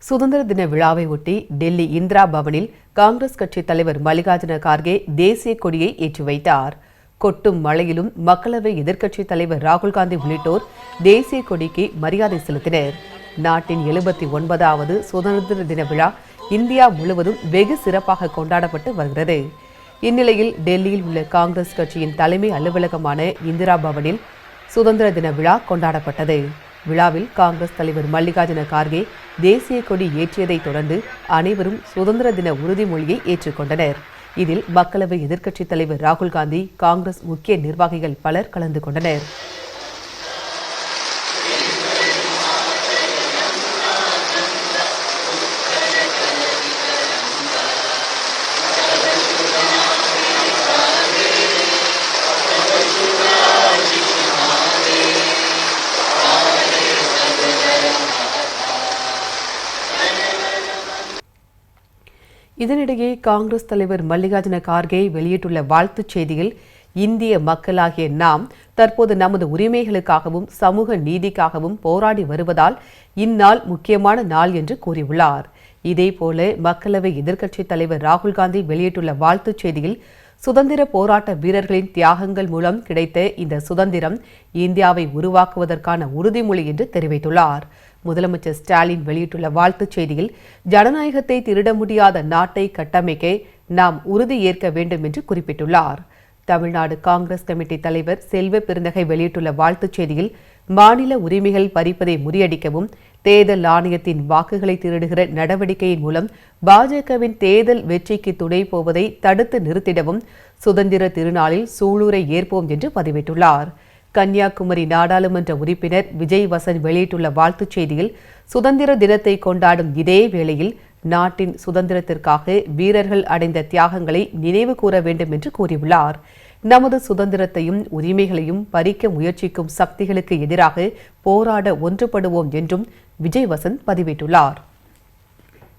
சுதந்திர தின விழாவை ஒட்டி டெல்லி இந்திரா பவனில் காங்கிரஸ் கட்சி தலைவர் மல்லிகார்ஜுன கார்கே தேசிய கொடியை ஏற்றி வைத்தார். கொட்டும் மழையிலும் மக்களவை எதிர்க்கட்சித் தலைவர் ராகுல் காந்தி உள்ளிட்டோர் தேசிய கொடிக்கு மரியாதை செலுத்தினர். நாட்டின் 79வது சுதந்திர தின விழா இந்தியா முழுவதும் வெகு சிறப்பாக கொண்டாடப்பட்டு வருகிறது. இந்நிலையில் டெல்லியில் உள்ள காங்கிரஸ் கட்சியின் தலைமை அலுவலகமான இந்திரா பவனில் சுதந்திர தின விழா கொண்டாடப்பட்டது. விழாவில் காங்கிரஸ் தலைவர் மல்லிகார்ஜுன கார்கே தேசிய கொடி ஏற்றியதைத் தொடர்ந்து அனைவரும் சுதந்திர தின உறுதிமொழியை ஏற்றுக்கொண்டனர். இதில் மக்களவை எதிர்க்கட்சித் தலைவர் ராகுல் காந்தி, காங்கிரஸ் முக்கிய நிர்வாகிகள் பலர் கலந்து கொண்டனர். இதனிடையே காங்கிரஸ் தலைவர் மல்லிகார்ஜுன கார்கே வெளியிட்டுள்ள வாழ்த்துச் செய்தியில், இந்திய மக்களாகிய நாம் தற்போது நமது உரிமைகளுக்காகவும் சமூக நீதிக்காகவும் போராடி வருவதால் இந்நாள் முக்கியமான நாள் என்று கூறியுள்ளார். இதேபோல மக்களவை எதிர்க்கட்சித் தலைவர் ராகுல் காந்தி வெளியிட்டுள்ள வாழ்த்துச் செய்தியில், சுதந்திர போராட்ட வீரர்களின் தியாகங்கள் மூலம் கிடைத்த இந்த சுதந்திரம் இந்தியாவை உருவாக்குவதற்கான உறுதிமொழி என்று தெரிவித்துள்ளார். முதலமைச்சர் ஸ்டாலின் வெளியிட்டுள்ள வாழ்த்துச் செய்தியில், ஜனநாயகத்தை திருட முடியாத நாட்டை கட்டமைக்க நாம் உறுதி ஏற்க வேண்டும் என்று குறிப்பிட்டுள்ளார். தமிழ்நாடு காங்கிரஸ் கமிட்டி தலைவர் செல்வ பெருந்தகை வெளியிட்டுள்ள வாழ்த்துச் செய்தியில், மாநில உரிமைகள் பறிப்பதை முறியடிக்கவும் தேர்தல் ஆணையத்தின் வாக்குகளை திருடுகிற நடவடிக்கையின் மூலம் பாஜகவின் தேர்தல் வெற்றிக்கு துணை போவதை தடுத்து நிறுத்திடவும் சுதந்திர திருநாளில் சூளுரை ஏற்போம் என்று பதிவிட்டுள்ளார். கன்னியாகுமரி நாடாளுமன்ற உறுப்பினர் விஜய் வசன் வெளியிட்டுள்ள வாழ்த்துச் செய்தியில், சுதந்திர தினத்தை கொண்டாடும் இதே வேளையில் நாட்டின் சுதந்திரத்திற்காக வீரர்கள் அடைந்த தியாகங்களை நினைவு கூற வேண்டும் என்று கூறியுள்ளார். நமது சுதந்திரத்தையும் உரிமைகளையும் பறிக்க முயற்சிக்கும் சக்திகளுக்கு எதிராக போராட ஒன்றுபடுவோம் என்றும் விஜய் வசன் பதிவிட்டுள்ளார்.